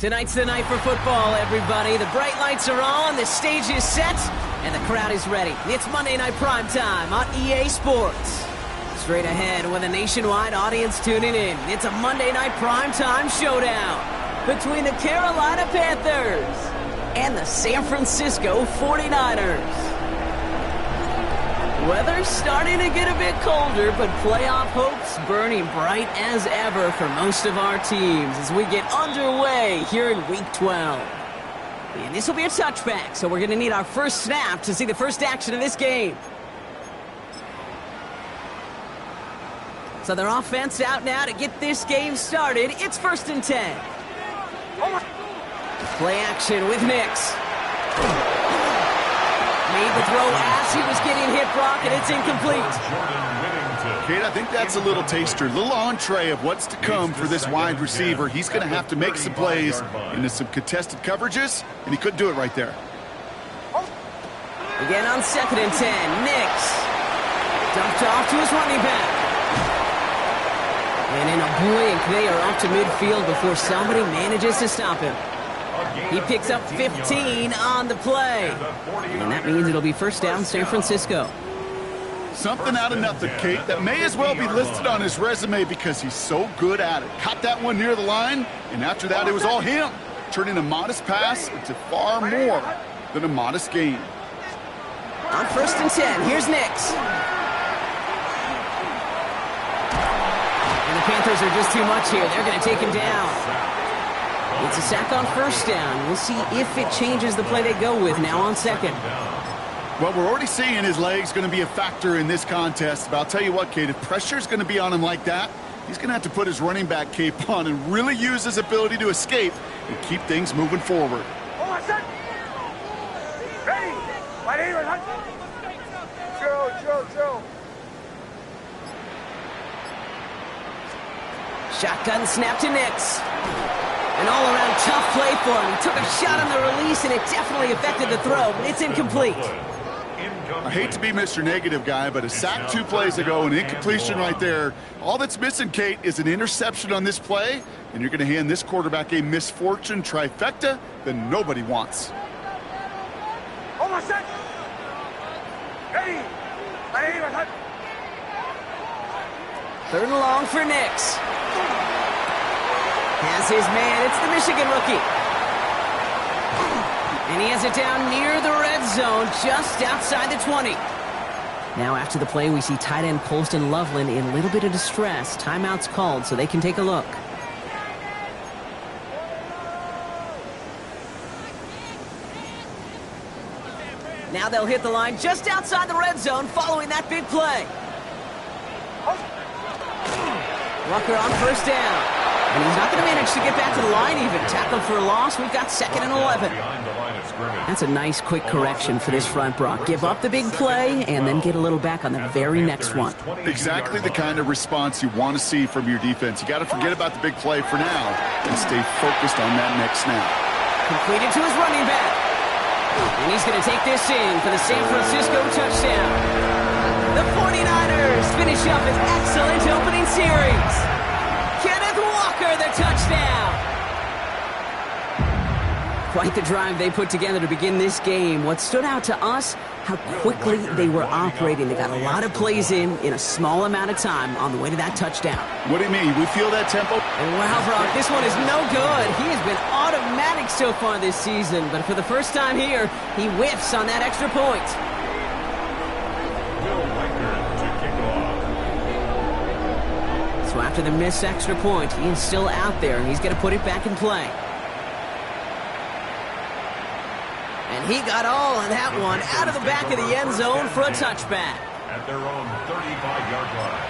Tonight's the night for football, everybody. The bright lights are on, the stage is set, and the crowd is ready. It's Monday Night Primetime on EA Sports. Straight ahead with a nationwide audience tuning in. It's a Monday Night Primetime showdown between the Carolina Panthers and the San Francisco 49ers. Weather's starting to get a bit colder, but playoff hopes burning bright as ever for most of our teams as we get underway here in Week 12. And this will be a touchback, so we're going to need our first snap to see the first action of this game. So their offense out now to get this game started. It's 1st and 10. Play action with Nix. Made the throw as he was getting hit, Brock, and it's incomplete. Kate, I think that's a little taster, a little entree of what's to come for this wide receiver. He's going to have to make some plays into some contested coverages, and he couldn't do it right there. Again on 2nd and 10, Nix dumped off to his running back. And in a blink, they are off to midfield before somebody manages to stop him. He picks up 15 on the play. And that means it'll be first down, San Francisco. Something out of nothing, Kate, that may as well be listed on his resume because he's so good at it. Caught that one near the line, and after that, it was all him, turning a modest pass into far more than a modest gain. On 1st and 10, here's Nix. And the Panthers are just too much here. They're going to take him down. It's a sack on 1st down. We'll see if it changes the play they go with now on 2nd. Well, we're already seeing his leg's going to be a factor in this contest. But I'll tell you what, Kate, if pressure's going to be on him like that, he's going to have to put his running back cape on and really use his ability to escape and keep things moving forward. Shotgun snap to Nix. An all-around tough play for him. He took a shot on the release, and it definitely affected the throw, but it's incomplete. I hate to be Mr. Negative guy, but a sack 2 plays ago, an incompletion right there. All that's missing, Kate, is an interception on this play, and you're going to hand this quarterback a misfortune trifecta that nobody wants. Third and long for Nix. Has his man. It's the Michigan rookie. And he has it down near the red zone, just outside the 20. Now after the play, we see tight end Colston Loveland in a little bit of distress. Timeout's called, so they can take a look. Now they'll hit the line just outside the red zone following that big play. Rucker on first down. And he's not going to manage to get back to the line even. Tackled for a loss. We've got 2nd and 11. That's a nice quick correction for this front, Brock. Give up the big play and then get a little back on the very next one. Exactly the kind of response you want to see from your defense. You got to forget about the big play for now and stay focused on that next snap. Completed to his running back. And he's going to take this in for the San Francisco touchdown. The 49ers finish up an excellent opening series. Kenneth Walker, the touchdown. Quite the drive they put together to begin this game. What stood out to us, how quickly they were operating. They got a lot of plays in a small amount of time on the way to that touchdown. What do you mean? We feel that tempo? And wow, Brock, this one is no good. He has been automatic so far this season, but for the first time here, he whiffs on that extra point. So after the missed extra point, he is still out there, and he's going to put it back in play. And he got all of that one out of the back of the end zone for a touchback. At their own 35-yard line.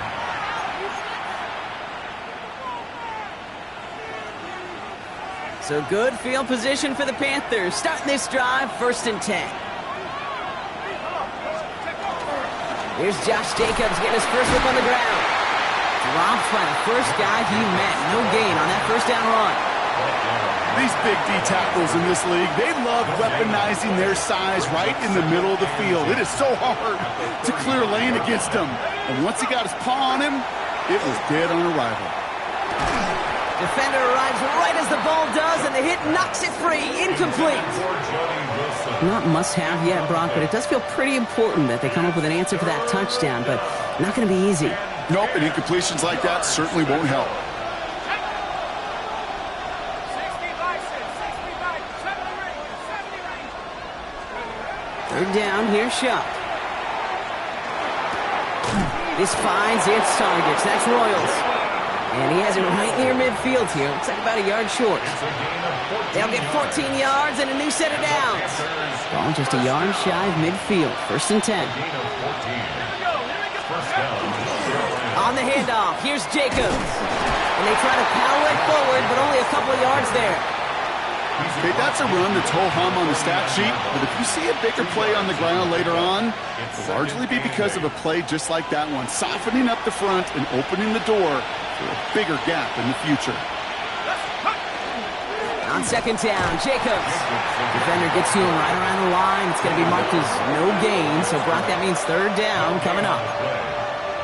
So good field position for the Panthers. Starting this drive, 1st and 10. Here's Josh Jacobs getting his first whip on the ground. Dropped by the first guy he met. No gain on that first down run. These big D tackles in this league, they love weaponizing their size right in the middle of the field. It is so hard to clear lane against him. And once he got his paw on him, it was dead on arrival. Defender arrives right as the ball does, and the hit knocks it free. Incomplete. Not must-have yet, Brock, but it does feel pretty important that they come up with an answer for that touchdown, but not going to be easy. Nope, and incompletions like that certainly won't help. Third down, here's Shuck. This finds its targets. That's Royals. And he has it right near midfield here. Looks like about a yard short. They'll get 14 yards and a new set of downs. Ball just a yard shy of midfield. 1st and 10. On the handoff, here's Jacobs. And they try to power it forward, but only a couple of yards there. Okay, that's a run that's ho-hum on the stat sheet, but if you see a bigger play on the ground later on, it'll largely be because of a play just like that one, softening up the front and opening the door for a bigger gap in the future. On 2nd down, Jacobs. Defender gets to him right around the line. It's going to be marked as no gain, so Brock, that means 3rd down coming up.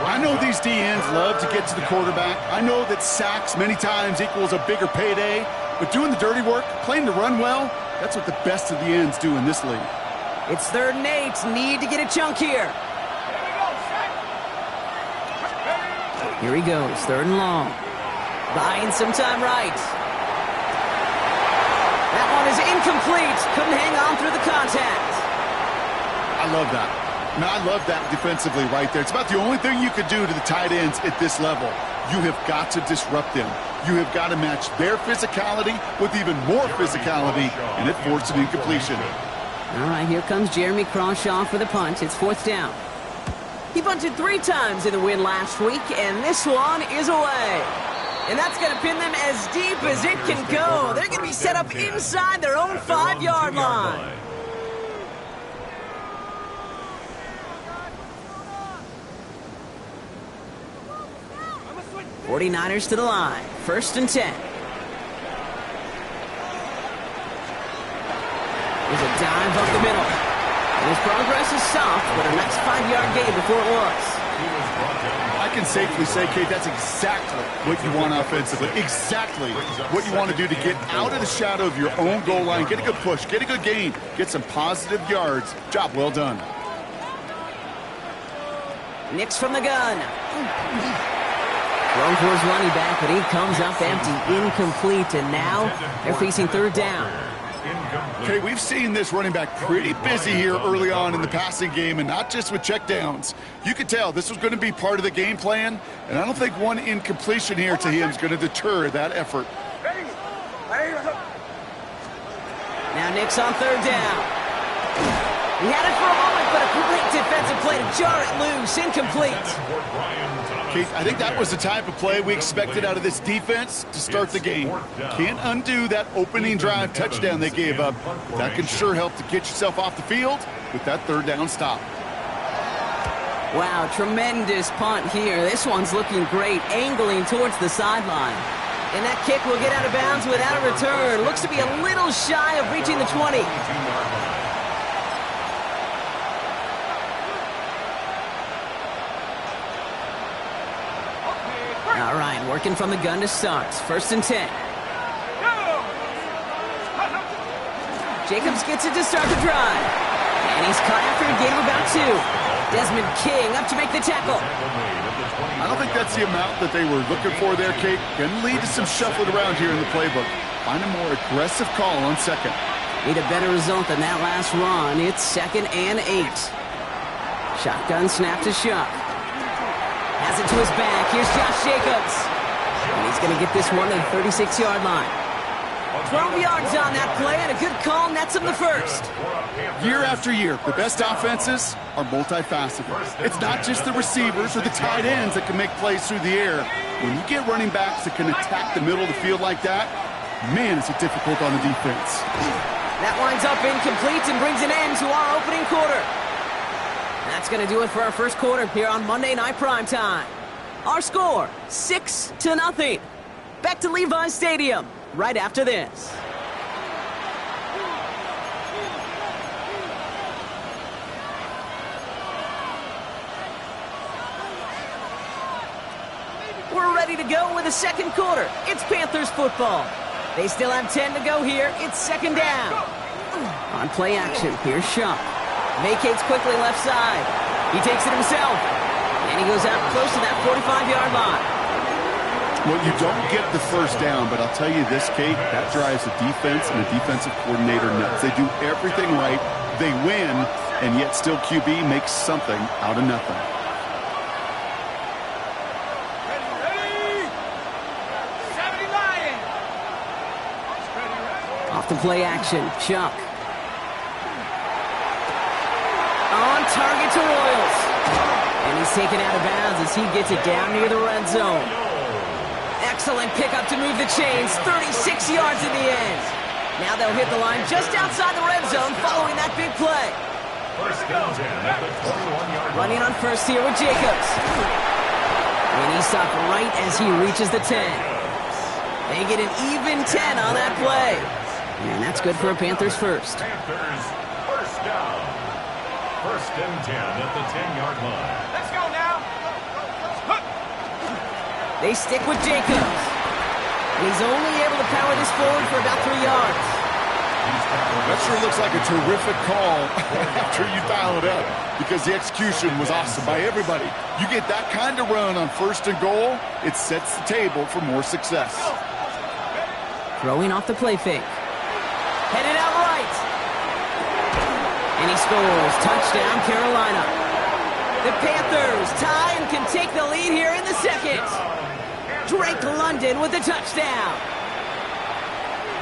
I know these DNs love to get to the quarterback. I know that sacks many times equals a bigger payday, but doing the dirty work, playing the run well, that's what the best of the ends do in this league. It's 3rd and 8. Need to get a chunk here. Here he goes, 3rd and long. Buying some time right. That one is incomplete. Couldn't hang on through the contact. I love that. Now, I love that defensively right there. It's about the only thing you could do to the tight ends at this level. You have got to disrupt them. You have got to match their physicality with even more physicality, and it forced an incompletion. All right, here comes Jeremy Crawshaw for the punt. It's 4th down. He punted 3 times in the win last week, and this one is away. And that's going to pin them as deep as it can go. They're going to be set up inside their own 5-yard line. '49ers to the line. 1st and 10. There's a dive up the middle. And his progress is soft, but a nice 5-yard gain before it was. I can safely say, Kate, that's exactly what you want offensively. Exactly what you want to do to get out of the shadow of your own goal line, get a good push, get a good gain, get some positive yards. Job well done. Nix from the gun. Thrown for his running back, but he comes up empty, incomplete, and now they're facing third down. Okay, we've seen this running back pretty busy here early on in the passing game, and not just with checkdowns. You could tell this was going to be part of the game plan, and I don't think one incompletion here to him is going to deter that effort. Now Nix on third down. He had it for a moment, but a great defensive play to jar it loose, incomplete. Keith, I think that was the type of play we expected out of this defense to start the game. Can't undo that opening drive touchdown they gave up. That can sure help to get yourself off the field with that third down stop. Wow, tremendous punt here. This one's looking great, angling towards the sideline. And that kick will get out of bounds without a return. Looks to be a little shy of reaching the 20. All right, working from the gun to start. 1st and 10. Jacobs gets it to start the drive. And he's caught after a gain of about 2. Desmond King up to make the tackle. I don't think that's the amount that they were looking for there, Kate. Can lead to some shuffling around here in the playbook. Find a more aggressive call on second. Need a better result than that last run. It's 2nd and 8. Shotgun snap to Shuck. Has it to his back. Here's Josh Jacobs. And he's going to get this one to the 36-yard line. 12 yards on that play, and a good call nets him the first. Year after year, the best offenses are multifaceted. It's not just the receivers or the tight ends that can make plays through the air. When you get running backs that can attack the middle of the field like that, man, is it difficult on the defense. That winds up incomplete and brings an end to our opening quarter. That's going to do it for our first quarter here on Monday Night Primetime. Our score, 6-0. Back to Levi's Stadium right after this. We're ready to go with the second quarter. It's Panthers football. They still have 10 to go here. It's 2nd down. On play action, here's Shuck. Vacates quickly left side. He takes it himself. And he goes out close to that 45-yard line. Well, you don't get the first down, but I'll tell you this, Kate, that drives the defense and the defensive coordinator nuts. They do everything right. They win, and yet still QB makes something out of nothing. Off the play action, Chuck. On target to Royals. And he's taken out of bounds as he gets it down near the red zone. Excellent pickup to move the chains. 36 yards in the end. Now they'll hit the line just outside the red zone following that big play. Running on first here with Jacobs. And he stopped right as he reaches the 10. They get an even 10 on that play. And that's good for a Panthers first. Panthers first down. 1st and 10 at the 10-yard line. Let's go now. They stick with Jacobs. And he's only able to power this forward for about 3 yards. That sure looks like a terrific call after you dial it up, because the execution was awesome by everybody. You get that kind of run on 1st and goal, it sets the table for more success. Throwing off the play fake. Headed out right. And he scores. Touchdown, Carolina. The Panthers tie and can take the lead here in the second. Drake London with the touchdown.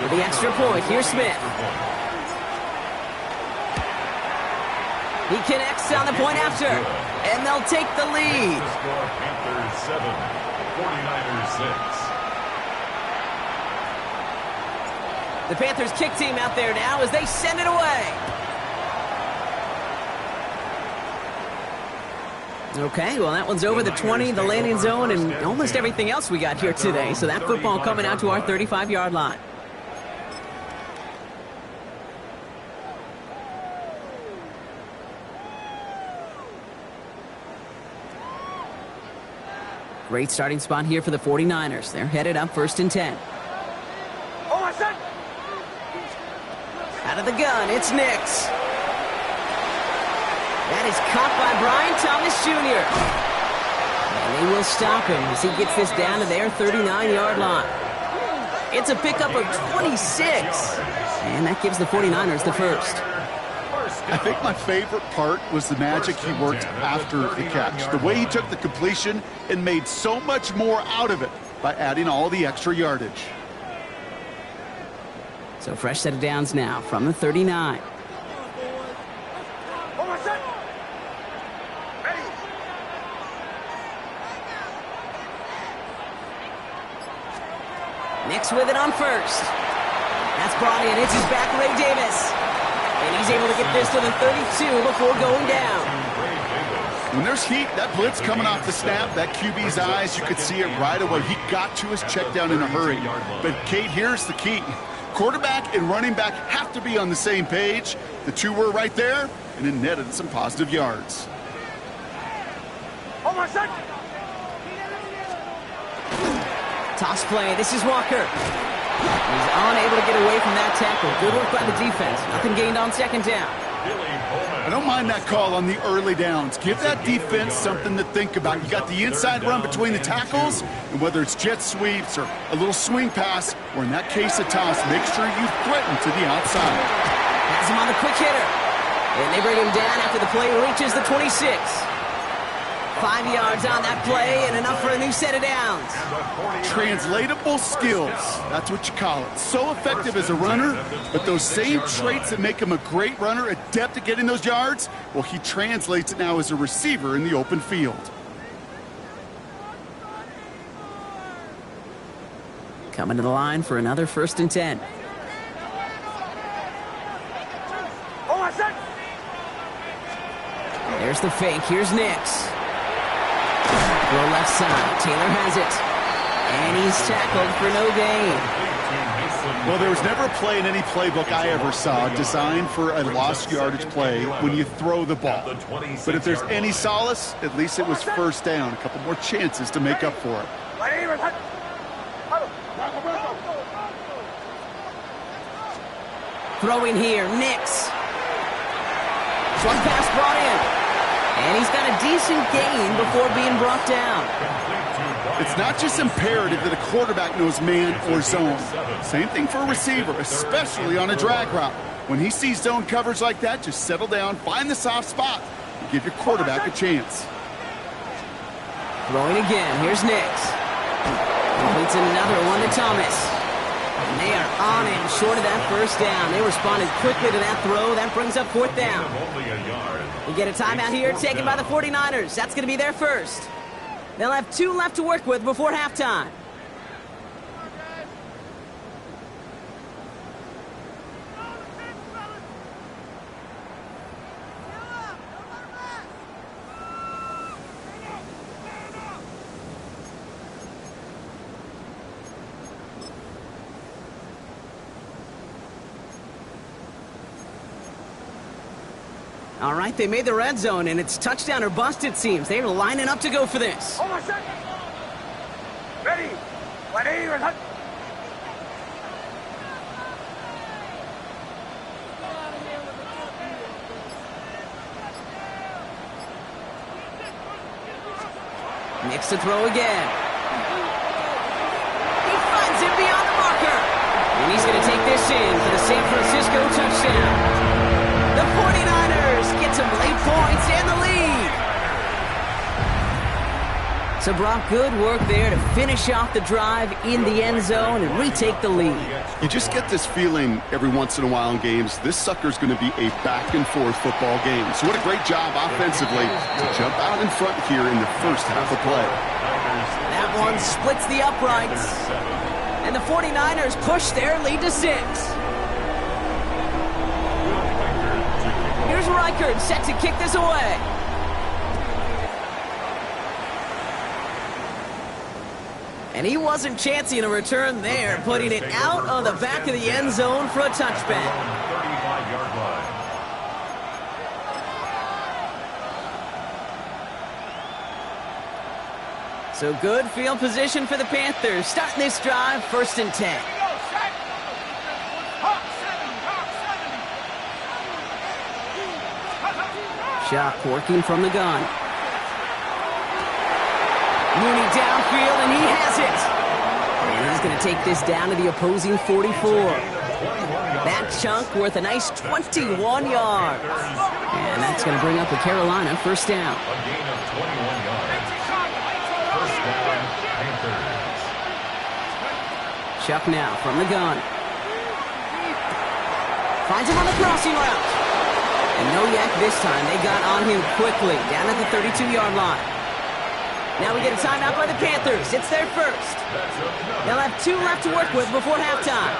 With the extra point, here's Smith. He connects on the point after. And they'll take the lead. Panthers 7, 49ers 6. The Panthers kick team out there now as they send it away. Okay, well, that one's over the 20, the landing zone, and almost everything else we got here today. So that football coming out to our 35-yard line. Great starting spot here for the 49ers. They're headed up 1st and 10. Out of the gun, it's Nix. That is caught by Brian Thomas Jr. And they will stop him as he gets this down to their 39-yard line. It's a pickup of 26. And that gives the 49ers the first. I think my favorite part was the magic he worked after the catch. The way he took the completion and made so much more out of it by adding all the extra yardage. So fresh set of downs now from the 39. Nix with it on 1st. That's brought in. It's his back, Ray Davis. And he's able to get this to the 32 before going down. When there's heat, that blitz coming off the snap, that QB's eyes, you could see it right away. He got to his check down in a hurry. But, Kate, here's the key. Quarterback and running back have to be on the same page. The two were right there, and it netted some positive yards. Toss play. This is Walker. He's unable to get away from that tackle. Good work by the defense. Nothing gained on 2nd down. I don't mind that call on the early downs. Give that defense something to think about. You got the inside run between the tackles, and whether it's jet sweeps or a little swing pass, or in that case a toss, make sure you threaten to the outside. Has him on the quick hitter. And they bring him down after the play reaches the 26. 5 yards on that play and enough for a new set of downs. Translatable skills. That's what you call it. So effective as a runner, but those same traits that make him a great runner, adept at getting those yards, well, he translates it now as a receiver in the open field. Coming to the line for another 1st and 10. There's the fake. Here's Nix. Throw left side. Taylor has it. And he's tackled for no gain. Well, there was never a play in any playbook I ever saw designed for a lost yardage play when you throw the ball. But if there's any solace, at least it was 1st down. A couple more chances to make up for it. Throwing here, Nix. One pass brought in. And he's got a decent gain before being brought down. It's not just imperative that a quarterback knows man or zone. Same thing for a receiver, especially on a drag route. When he sees zone coverage like that, just settle down, find the soft spot, and give your quarterback a chance. Throwing again. Here's Nix. Completes another one to Thomas. And they are on him short of that 1st down. They responded quickly to that throw. That brings up 4th down. We get a timeout here taken by the 49ers. That's going to be their first. They'll have 2 left to work with before halftime. All right, they made the red zone, and it's touchdown or bust, it seems. They're lining up to go for this. Ready. Nix to throw again. He finds it beyond the marker. And he's going to take this in for the San Francisco touchdown. The 49ers get some late points and the lead. So, Brock, good work there to finish off the drive in the end zone and retake the lead. You just get this feeling every once in a while in games, this sucker's going to be a back-and-forth football game. So what a great job offensively to jump out in front here in the first half of play. That one splits the uprights. And the 49ers push their lead to 6. Here's Reichard set to kick this away. And he wasn't chancing a return there, putting it out of the back of the end zone for a touchback. 35-yard line. So good field position for the Panthers. Starting this drive, 1st and 10. Shock working from the gun. Mooney downfield, and he has it. And he's going to take this down to the opposing 44. That chunk worth a nice 21 yards. And that's going to bring up a Carolina 1st down. A gain of 21 yards. 1st down, Panthers. Chuck now from the gun. Finds him on the crossing route. And no yak this time. They got on him quickly, down at the 32-yard line. Now we get a timeout by the Panthers. It's their first. They'll have 2 left to work with before halftime.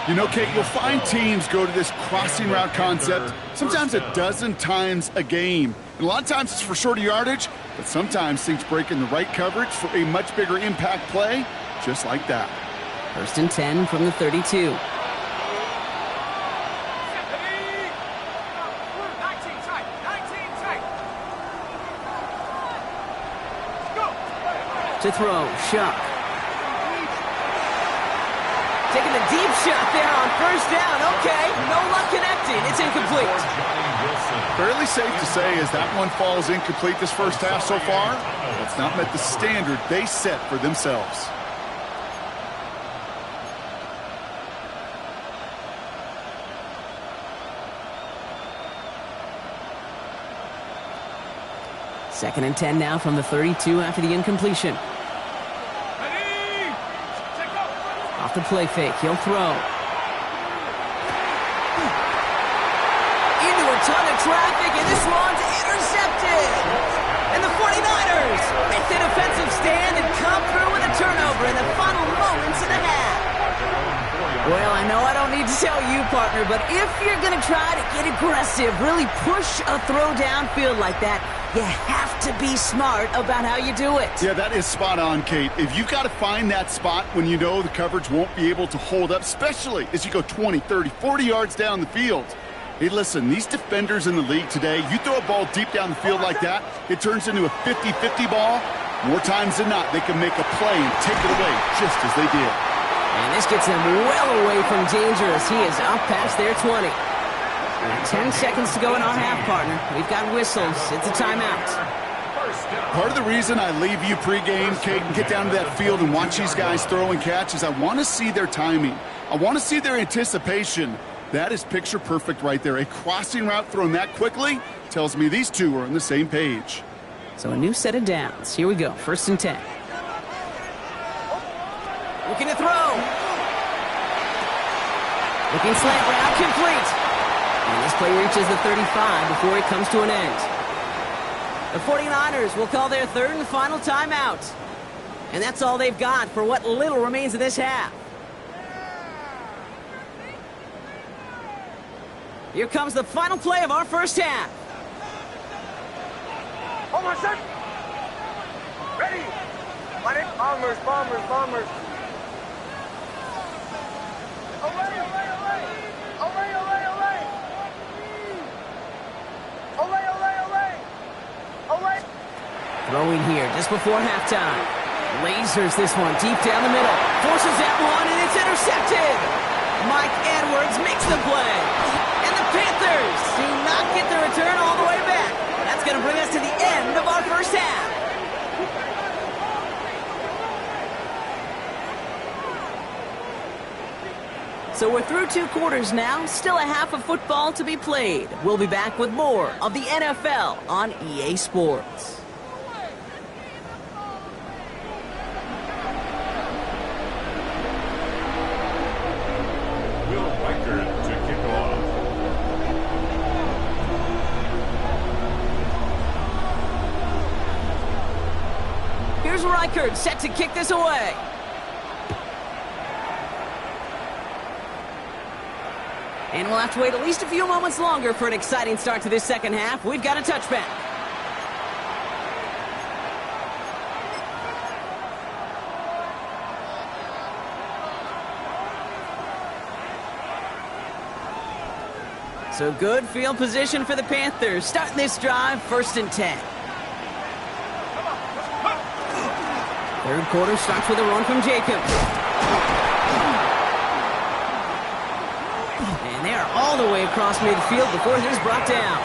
You know, Kate, you'll find teams go to this crossing route concept sometimes a dozen times a game. And a lot of times it's for shorter yardage, but sometimes things break in the right coverage for a much bigger impact play, just like that. 1st and 10 from the 32. To throw, Shock. Taking the deep shot there on 1st down. Okay, no luck connecting. It's incomplete. Fairly safe to say as that one falls incomplete this first half so far, it's not met the standard they set for themselves. Second and 10 now from the 32 after the incompletion. Off the play fake, he'll throw. Into a ton of traffic, and this one's intercepted. And the 49ers make the defensive stand and come through with a turnover in the final moments of the half. Well, I know I don't need to tell you, partner, but if you're going to try to get aggressive, really push a throw downfield like that, you have to be smart about how you do it. Yeah, that is spot on, Kate. If you've got to find that spot when you know the coverage won't be able to hold up, especially as you go 20, 30, 40 yards down the field. Hey, listen, these defenders in the league today, you throw a ball deep down the field like that, it turns into a 50-50 ball. More times than not, they can make a play and take it away just as they did. And this gets them well away from danger as he is up past their 20. And 10 seconds to go in our half, partner. We've got whistles. It's a timeout. Part of the reason I leave you pregame, Kate, and get down to that field and watch these guys throw and catch is I want to see their timing. I want to see their anticipation. That is picture perfect right there. A crossing route thrown that quickly tells me these two are on the same page. So a new set of downs. Here we go. 1st and 10. Looking to throw. Looking slant route complete. And this play reaches the 35 before it comes to an end. The 49ers will call their 3rd and final timeout. And that's all they've got for what little remains of this half. Here comes the final play of our first half. Hold on, set. Ready. On it. Bombers. Away. Throwing here just before halftime. Lasers this one deep down the middle. Forces that one, and it's intercepted. Mike Edwards makes the play. And the Panthers do not get the return all the way back. That's going to bring us to the end of our first half. So we're through 2 quarters now. Still a half of football to be played. We'll be back with more of the NFL on EA Sports. Here's Reichert set to kick this away. And we'll have to wait at least a few moments longer for an exciting start to this second half. We've got a touchback. So good field position for the Panthers. Starting this drive, 1st and 10. Third quarter starts with a run from Jacobs. And they are all the way across midfield before he's brought down.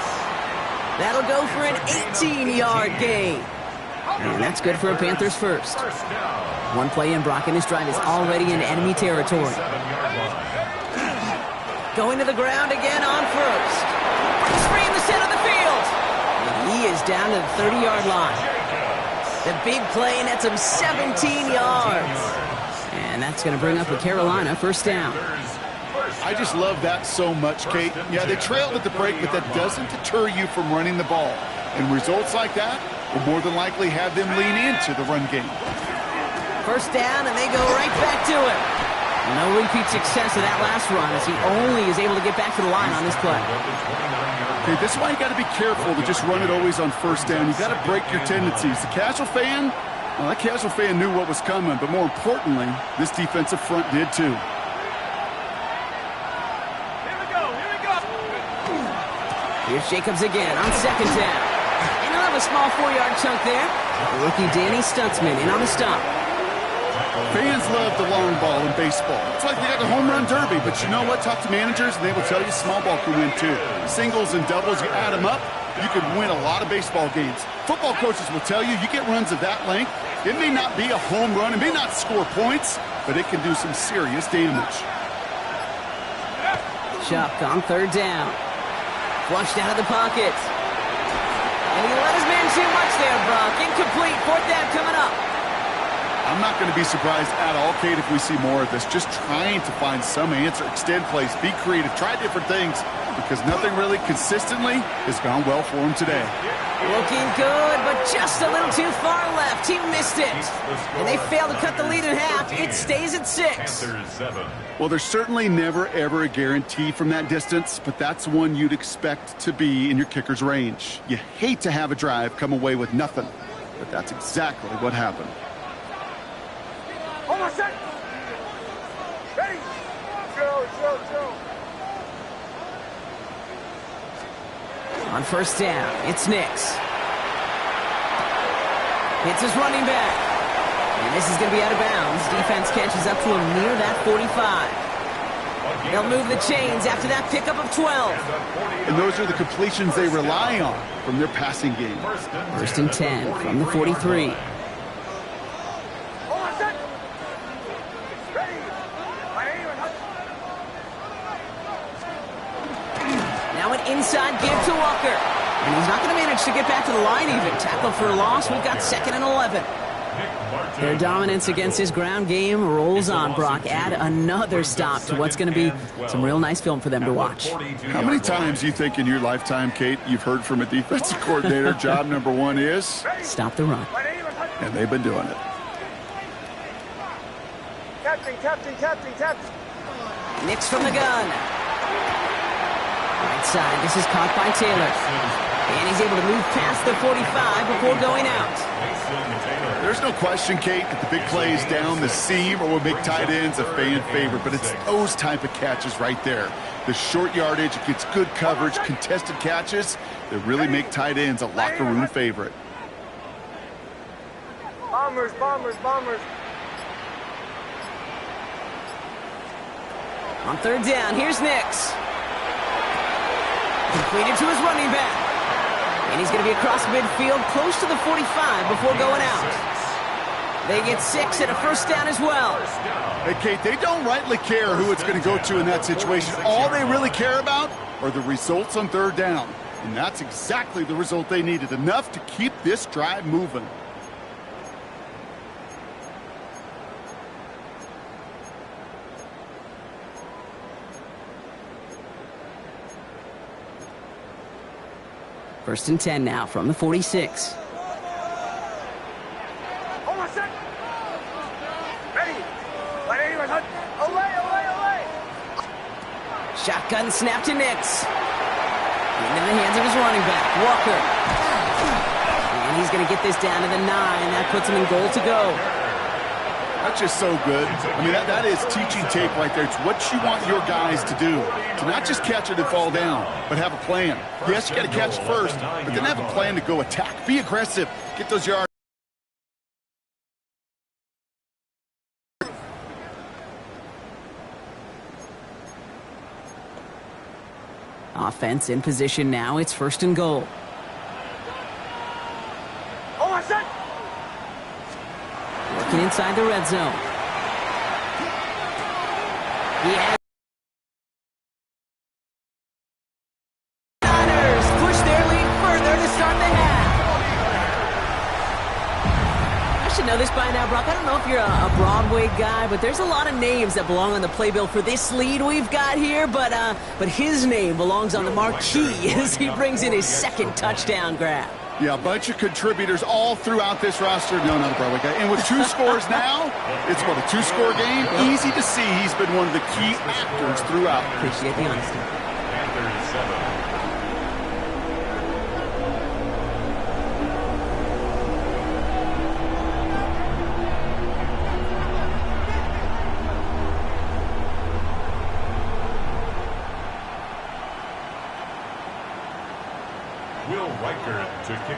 That'll go for an 18-yard gain. And that's good for a Panthers first. One play in, Brock, and this drive is already in enemy territory. Going to the ground again on first. Breaks free in the center of the field. And he is down to the 30-yard line. The big play nets him 17 yards. And that's going to bring up a Carolina first down. I just love that so much, Kate. Yeah, they trailed at the break, but that doesn't deter you from running the ball. And results like that will more than likely have them lean into the run game. First down, and they go right back to it. No repeat success of that last run, as he only is able to get back to the line on this play. Okay, this is why you got to be careful to just run it always on first down. You got to break your tendencies. The casual fan, well, that casual fan knew what was coming, but more importantly, this defensive front did too. Here's Jacobs again on second down. And he'll have a small 4-yard chunk there. The rookie Danny Stutzman in on the stop. Fans love the long ball in baseball. It's like they got the home run derby, but you know what? Talk to managers, and they will tell you small ball can win too. Singles and doubles, you add them up, you can win a lot of baseball games. Football coaches will tell you get runs of that length. It may not be a home run, it may not score points, but it can do some serious damage. Chuck on third down. Flushed out of the pocket. And he let his man too much there, Brock. Incomplete. Fourth down coming up. I'm not going to be surprised at all, Kate, if we see more of this. Just trying to find some answer, extend plays, be creative, try different things, because nothing really consistently has gone well for him today. Looking good, but just a little too far left. He missed it. And they failed to cut the lead in half. It stays at 6. Well, there's certainly never, ever a guarantee from that distance, but that's one you'd expect to be in your kicker's range. You hate to have a drive come away with nothing, but that's exactly what happened. Almost set. Ready. Drill. On first down, it's Nix. It's his running back. And this is going to be out of bounds. Defense catches up to him near that 45. They'll move the chains after that pickup of 12. And those are the completions they rely on from their passing game. First and 10 from the 43. Now an inside give to Walker. And he's not going to manage to get back to the line even. Tackle for a loss. We've got 2nd and 11. Their dominance against his ground game rolls on, Brock. Add another stop to what's going to be some real nice film for them to watch. How many times do you think in your lifetime, Kate, you've heard from a defensive coordinator, job number 1 is? Stop the run. And they've been doing it. Captain. Nix from the gun. Right side, this is caught by Taylor. And he's able to move past the 45 before going out. There's no question, Kate, that the big plays down the seam or will make tight ends a fan favorite, but it's those type of catches right there. The short yardage, it gets good coverage, contested catches that really make tight ends a locker room favorite. Bombers. On third down, here's Nix. Completed to his running back. And he's going to be across midfield, close to the 45 before going out. They get 6 and a first down as well. Hey, Kate, they don't rightly care who it's going to go to in that situation. All they really care about are the results on third down. And that's exactly the result they needed, enough to keep this drive moving. First and 10 now from the 46. Almost set. Ready. Away. Shotgun snap to Nix. Into the hands of his running back, Walker. And he's going to get this down to the 9. That puts him in goal to go. That's just so good. I mean, that is teaching tape right there. It's what you want your guys to do. To not just catch it and fall down, but have a plan. Yes, you got to catch it first, but then have a plan to go attack. Be aggressive. Get those yards. offense in position now. It's 1st and goal. Oh, set. Working inside the red zone. He has Niners push their lead further to start the half. I should know this by now, Brock. I don't know if you're a Broadway guy, but there's a lot of names that belong on the playbill for this lead we've got here, but his name belongs on the marquee as he brings in his 2nd touchdown grab. Yeah, a bunch of contributors all throughout this roster. No, not a Broadway guy. And with 2 scores now, it's what, a 2-score game? Easy to see he's been one of the key actors throughout. Appreciate the honesty. Panthers 7.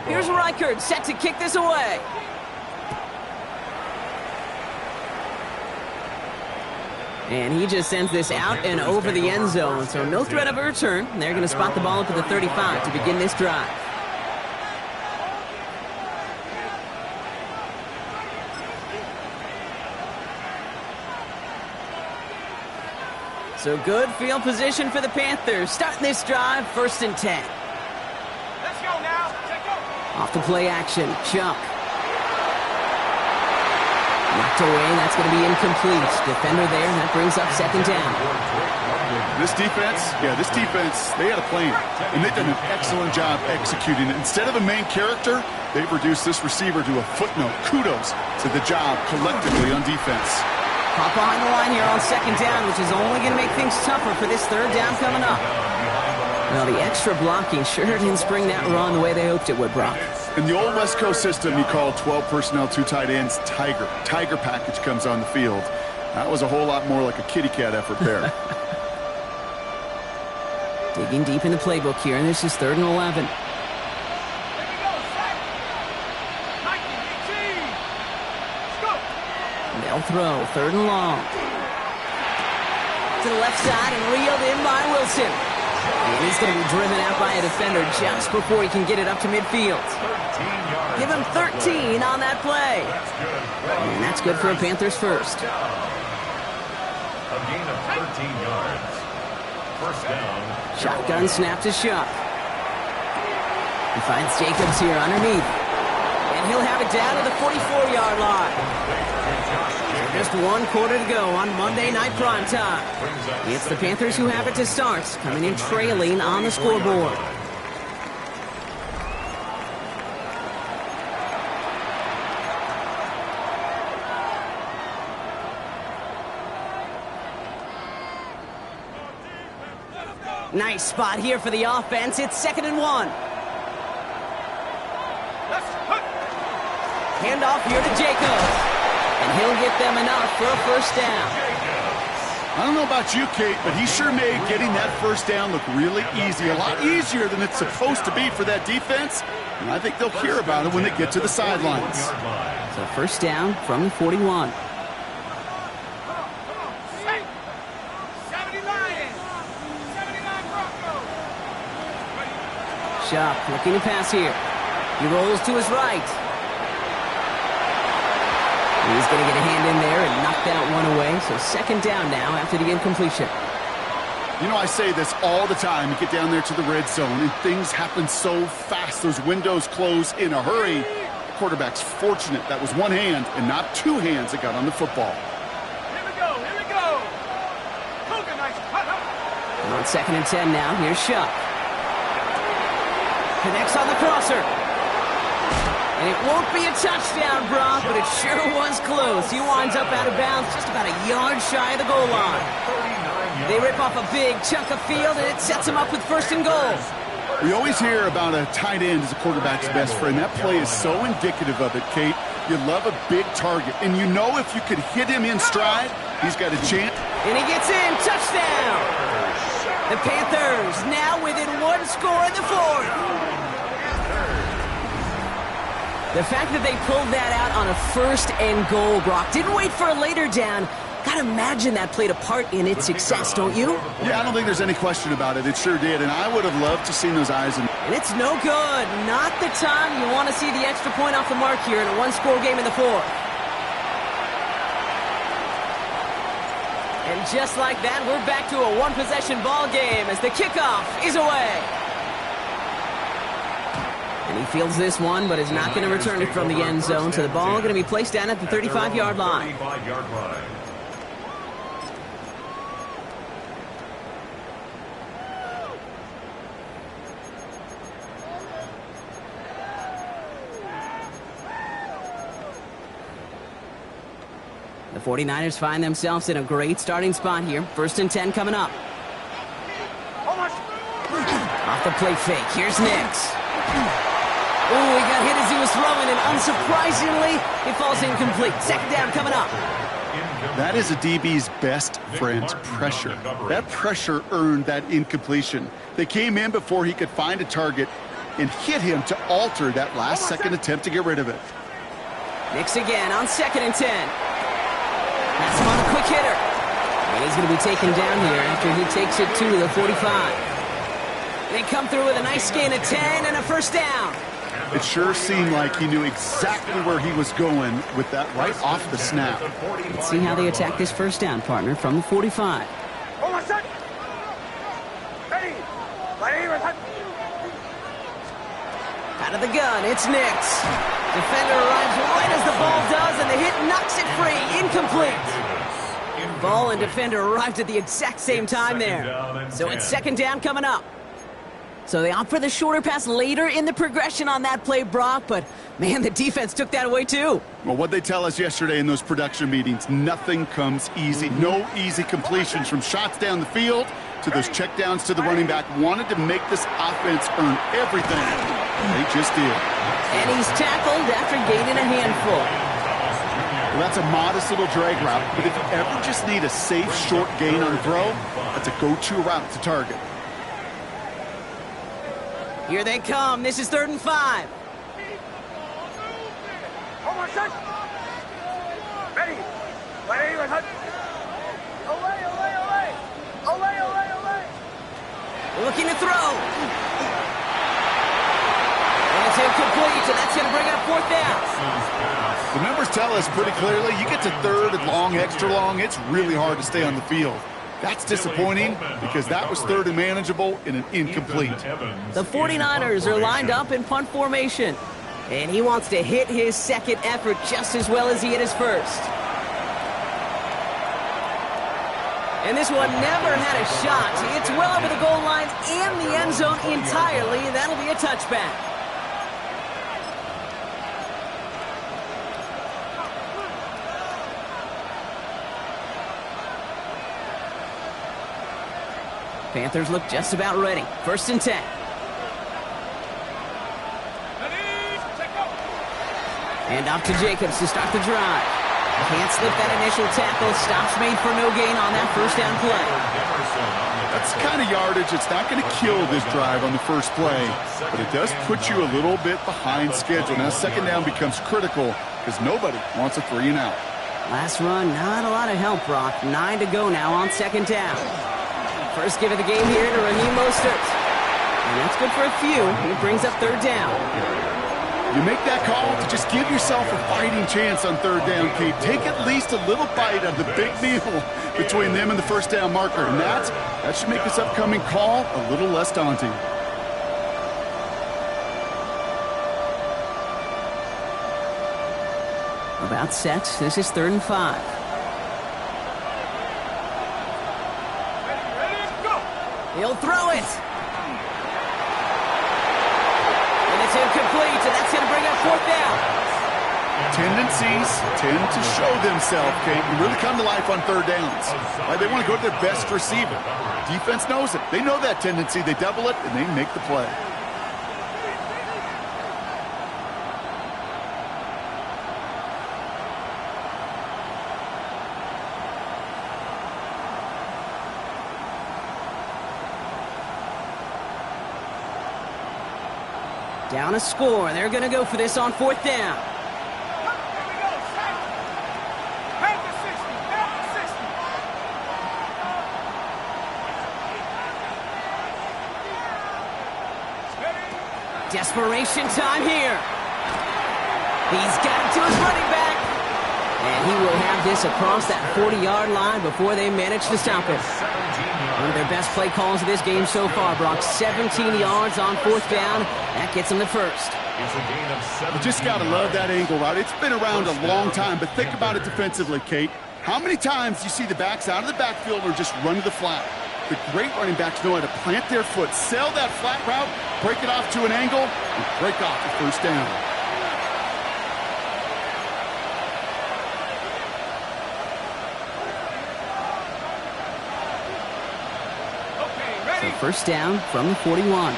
Here's Reichert set to kick this away. And he just sends this out and over the end zone, so no threat of a return. They're going to spot the ball up at the 35 to begin this drive. So good field position for the Panthers. Starting this drive, 1st and 10. Let's go now. Take go. Off the play action, Chuck. Knocked away, that's going to be incomplete. Defender there, that brings up 2nd down. This defense, they had a plan, and they've done an excellent job executing it. Instead of a main character, they've reduced this receiver to a footnote. Kudos to the job collectively on defense. Hop behind the line here on 2nd down, which is only going to make things tougher for this 3rd down coming up. Well, the extra blocking sure didn't spring that run the way they hoped it would, Brock. In the old West Coast system, you call 12 personnel, 2 tight ends, Tiger. Tiger package comes on the field. That was a whole lot more like a kitty cat effort there. Digging deep in the playbook here, and this is 3rd and 11. Here we go, set. Nike, BT. Let's go. They'll throw, 3rd and long. To the left side and reeled in by Wilson. And he's going to be driven out by a defender just before he can get it up to midfield. Give him 13 on that play. And that's good for a Panthers first. A gain of 13 yards. 1st down. Shotgun snap to Shuck. He finds Jacobs here underneath. And he'll have it down to the 44-yard line. Just 1 quarter to go on Monday Night Primetime. It's the Panthers who have it to start, coming in trailing on the scoreboard. Nice spot here for the offense. It's 2nd and 1. Handoff here to Jacobs. And he'll get them enough for a 1st down. I don't know about you, Kate, but he sure made getting that 1st down look really easy. A lot easier than it's supposed to be for that defense. And I think they'll hear about it when they get to the sidelines. So 1st down from the 41. 70 Lions. 79 Broncos. Shuck looking to pass here. He rolls to his right. He's going to get a hand in there and knock that one away. So 2nd down now after the incompletion. You know, I say this all the time. You get down there to the red zone, and things happen so fast. Those windows close in a hurry. The quarterback's fortunate that was 1 hand and not 2 hands that got on the football. Here we go. Here we go. Hogan, nice cut up. And on 2nd and 10 now, here's Shuck. Connects on the crosser. And it won't be a touchdown, Brock, but it sure was close. He winds up out of bounds just about a yard shy of the goal line. They rip off a big chunk of field, and it sets him up with 1st and goal. We always hear about a tight end as a quarterback's best friend. That play is so indicative of it, Kate. You love a big target, and you know if you could hit him in stride, he's got a chance. And he gets in. Touchdown! The Panthers now within 1 score in the 4th. The fact that they pulled that out on a 1st and goal, Brock, didn't wait for a later down, Gotta imagine that played a part in its success, don't you? Yeah, I don't think there's any question about it. It sure did, and I would have loved to see those eyes. And it's no good. Not the time you want to see the extra point off the mark here in a one-score game in the fourth. And just like that, we're back to a one-possession ball game as the kickoff is away. And he fields this one, but is not going to return it from the end zone. So the ball going to be placed down at the 35-yard line. The 49ers find themselves in a great starting spot here. 1st and 10 coming up. Off the play fake. Here's Nix. Oh, he got hit as he was throwing, and unsurprisingly, it falls incomplete. 2nd down coming up. That is a DB's best friend, pressure. That pressure earned that incompletion. They came in before he could find a target and hit him to alter that last-second attempt to get rid of it. Nix again on 2nd and 10. That's him on a quick hitter. And he's going to be taken down here after he takes it to the 45. They come through with a nice gain of 10 and a 1st down. It sure seemed like he knew exactly where he was going with that right off the snap. Let's see how they attack this 1st down, partner, from the 45. Out of the gun, it's Nix. Defender arrives right as the ball does, and the hit knocks it free. Incomplete. Ball and defender arrived at the exact same time there. So it's 2nd down coming up. So they opt for the shorter pass later in the progression on that play, Brock, but man, the defense took that away too. Well, what they tell us yesterday in those production meetings, nothing comes easy. No easy completions from shots down the field to those checkdowns to the running back. Wanted to make this offense earn everything. They just did. And he's tackled after gaining a handful. Well, that's a modest little drag route, but if you ever just need a safe, short gain on a throw, that's a go-to route to target. Here they come. This is 3rd and 5. Looking to throw. And it's incomplete, and that's going to bring up 4th down. The numbers tell us pretty clearly, you get to 3rd and long, extra long, it's really hard to stay on the field. That's disappointing because that was 3rd and manageable in an incomplete. The 49ers are lined up in punt formation, and he wants to hit his 2nd effort just as well as he hit his 1st. And this one never had a shot. It's well over the goal line and the end zone entirely. That'll be a touchback. Panthers look just about ready. 1st and 10. And off to Jacobs to start the drive. Can't slip that initial tackle. Stops made for no gain on that 1st down play. That's the kind of yardage it's not going to kill this drive on the first play, but it does put you a little bit behind schedule. Now 2nd down becomes critical because nobody wants a 3 and out. Last run, not a lot of help, Brock. 9 to go now on 2nd down. First give of the game here to Raheem Mostert. And that's good for a few. He brings up 3rd down. You make that call to just give yourself a fighting chance on 3rd down, Kate. Take at least a little bite of the big meal between them and the 1st down marker. And that should make this upcoming call a little less daunting. About set. This is 3rd and 5. He'll throw it. And it's incomplete, and that's going to bring up 4th down. Tendencies tend to show themselves, Kate, and really come to life on 3rd downs. Right? They want to go to their best receiver. Defense knows it. They know that tendency. They double it, and they make the play. Down a score. They're going to go for this on 4th down. Desperation time here. He's got it to his running back. And he will have this across that 40-yard line before they manage to stop him. One of their best play calls of this game so far, Brock. 17 yards on 4th down. That gets them the first. You just got to love that angle route. It's been around a long time, but think about it defensively, Kate. How many times do you see the backs out of the backfield or just run to the flat? The great running backs know how to plant their foot, sell that flat route, break it off to an angle, and break off the first down. So first down from the 41.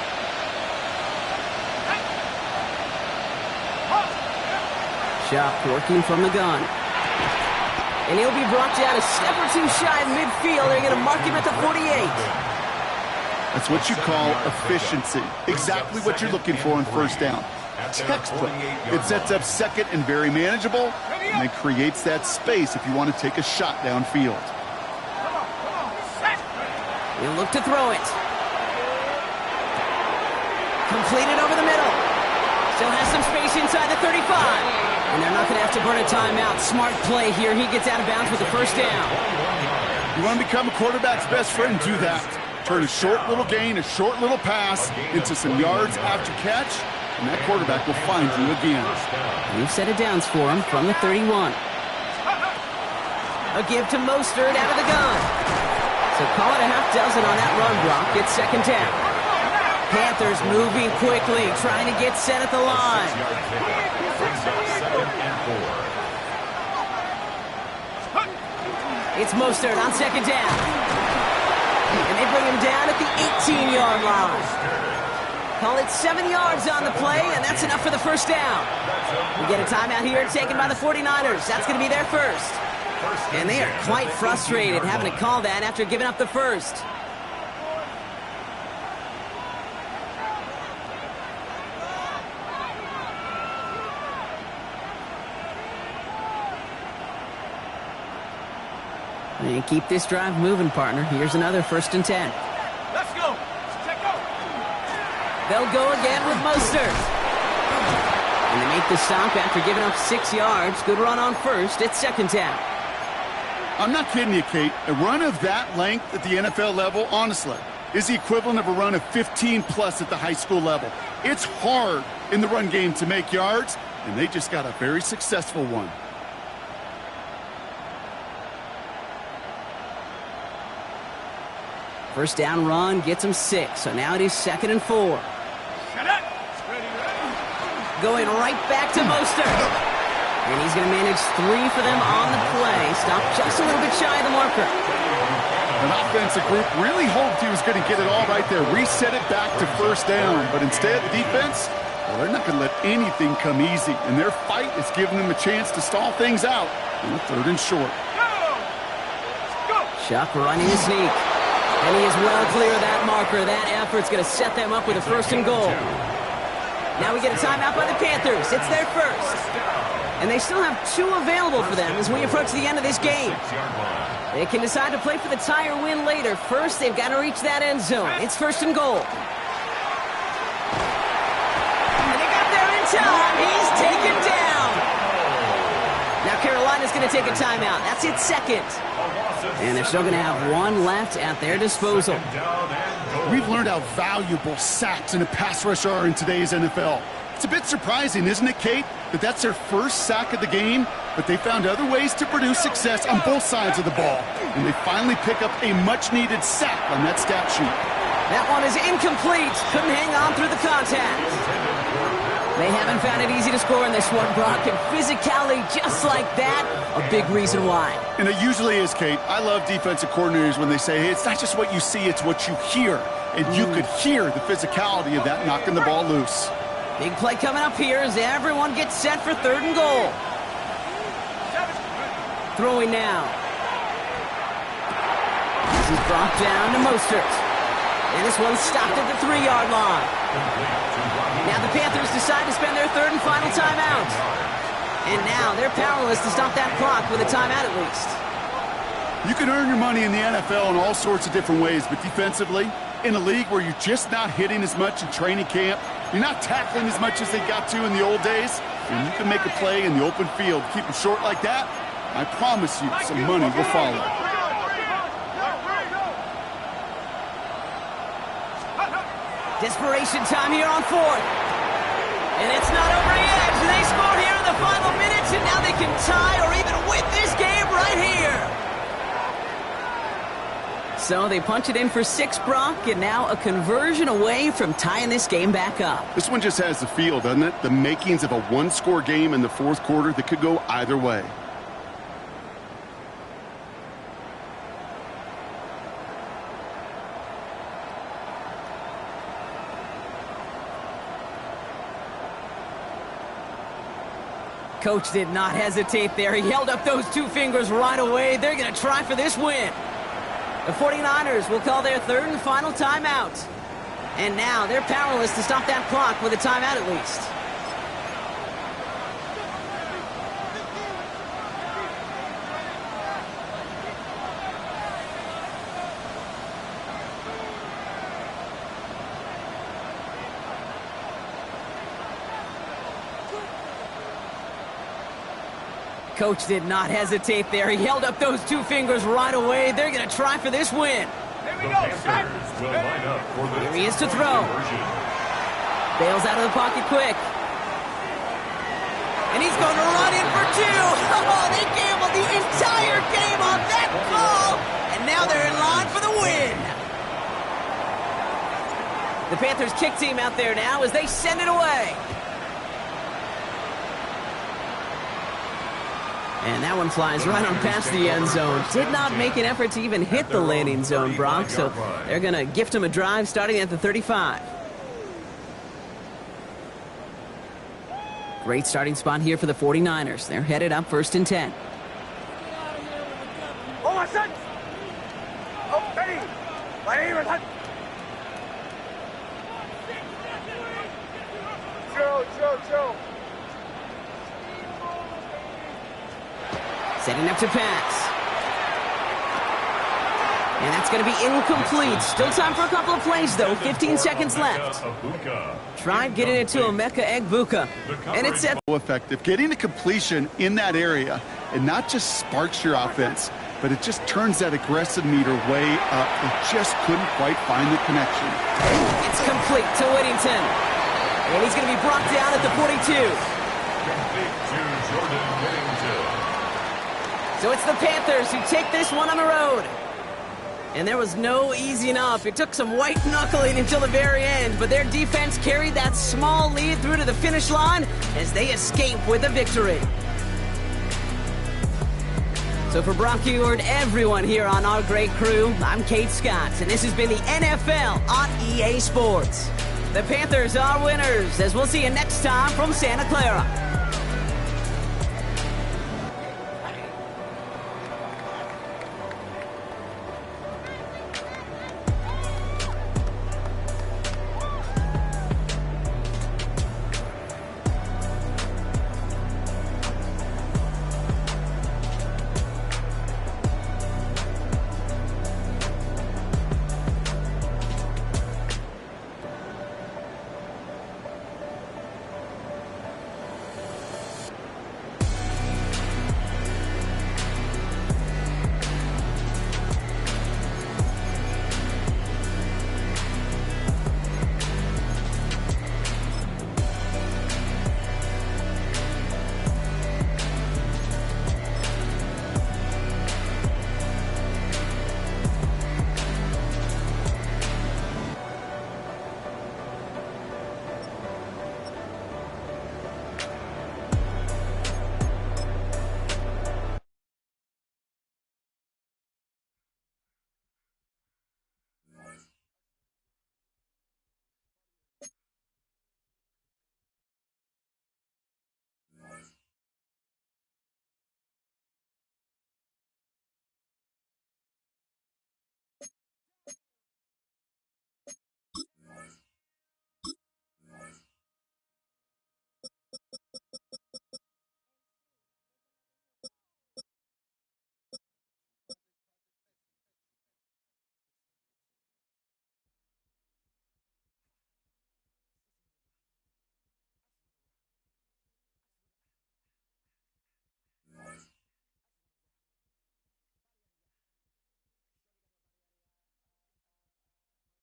Shop working from the gun. And he'll be brought down a step or two shy of midfield. They're going to mark him at the 48. That's what you call efficiency. Exactly what you're looking for on first down. Textbook. It sets up second and very manageable, and it creates that space if you want to take a shot downfield. He'll look to throw it. Completed over the middle. Still has some space inside the 35. And they're not going to have to burn a timeout. Smart play here. He gets out of bounds with the first down. You want to become a quarterback's best friend, do that. Turn a short little gain, a short little pass into some yards after catch, and that quarterback will find you again. We've set it downs for him from the 31. A give to Mostert out of the gun. So call it a half dozen on that run block. It's second down. Panthers moving quickly, trying to get set at the line. It's Mostert on second down. And they bring him down at the 18-yard line. Call it 7 yards on the play, and that's enough for the first down. We get a timeout here taken by the 49ers. That's going to be their first. And they are quite frustrated having to call that after giving up the first. And keep this drive moving, partner. Here's another 1st and 10. Let's go. Let's go. They'll go again with Mostert. And they make the stop after giving up 6 yards. Good run on first. It's second down. I'm not kidding you, Kate. A run of that length at the NFL level, honestly, is the equivalent of a run of 15-plus at the high school level. It's hard in the run game to make yards, and they just got a very successful one. First down run gets him 6, so now it is 2nd and 4. Going right back to Mostert. And he's going to manage 3 for them on the play. Stopped just a little bit shy of the marker. An offensive group really hoped he was going to get it all right there, reset it back to first down. But instead, the defense, well, they're not going to let anything come easy. And their fight is giving them a chance to stall things out on the 3rd and short. Shuck running a sneak. And he is well clear of that marker. That effort's going to set them up with a 1st and goal. Now we get a timeout by the Panthers. It's their first. And they still have 2 available for them as we approach the end of this game. They can decide to play for the tie or win later. First, they've got to reach that end zone. It's 1st and goal. And they got there in time. He's taken down. Now Carolina's going to take a timeout. That's its 2nd. And they're still going to have 1 left at their disposal. We've learned how valuable sacks and a pass rush are in today's NFL. It's a bit surprising, isn't it, Kate, that that's their first sack of the game, but they found other ways to produce success on both sides of the ball. And they finally pick up a much-needed sack on that stat sheet. That one is incomplete. Couldn't hang on through the contact. They haven't found it easy to score in this one, Brock, and physicality just like that, a big reason why. And it usually is, Kate. I love defensive coordinators when they say, hey, it's not just what you see, it's what you hear. And you could hear the physicality of that knocking the ball loose. Big play coming up here as everyone gets set for 3rd and goal. Throwing now. This is brought down to Mostert. And this one's stopped at the 3-yard line. Now the Panthers decide to spend their 3rd and final timeout. And now they're powerless to stop that clock with a timeout at least. You can earn your money in the NFL in all sorts of different ways, but defensively, in a league where you're just not hitting as much in training camp, You're not tackling as much as they got to in the old days. And you can make a play in the open field, keep them short like that, I promise you some money will follow. Desperation time here on fourth. And it's not over yet. They score here in the final minutes, and now they can tie or even win this game right here. So they punch it in for 6, Brock, and now a conversion away from tying this game back up. This one just has the feel, doesn't it? The makings of a one-score game in the fourth quarter that could go either way. Coach did not hesitate there. He held up those 2 fingers right away. They're going to try for this win. The 49ers will call their 3rd and final timeout. And now they're powerless to stop that clock with a timeout at least. Coach did not hesitate there. He held up those 2 fingers right away. They're going to try for this win. The Panthers will line up for the Here he is to throw. Bails out of the pocket quick. And he's going to run in for 2. Oh, they gambled the entire game on that call. And now they're in line for the win. The Panthers kick team out there now as they send it away. And that one flies right on past the end zone. Did not make an effort to even hit the landing zone, Brock, so they're going to gift him a drive starting at the 35. Great starting spot here for the 49ers. They're headed up 1st and 10. Oh, my son! Oh, ready! My name is Hunt. Joe. Setting up to pass. And that's going to be incomplete. Still time for a couple of plays, though. 15 seconds left. Tried getting it to Emeka Egbuka. And it's set. Effective. Getting the completion in that area, it not just sparks your offense, but it just turns that aggressive meter way up. It just couldn't quite find the connection. It's complete to Whittington. And he's going to be brought down at the 42. Complete to Jordan Whittington. So it's the Panthers who take this one on the road. And there was no easy enough. It took some white knuckling until the very end, but their defense carried that small lead through to the finish line as they escape with a victory. So for Brock Ewart, everyone here on our great crew, I'm Kate Scott, and this has been the NFL on EA Sports. The Panthers are winners, as we'll see you next time from Santa Clara.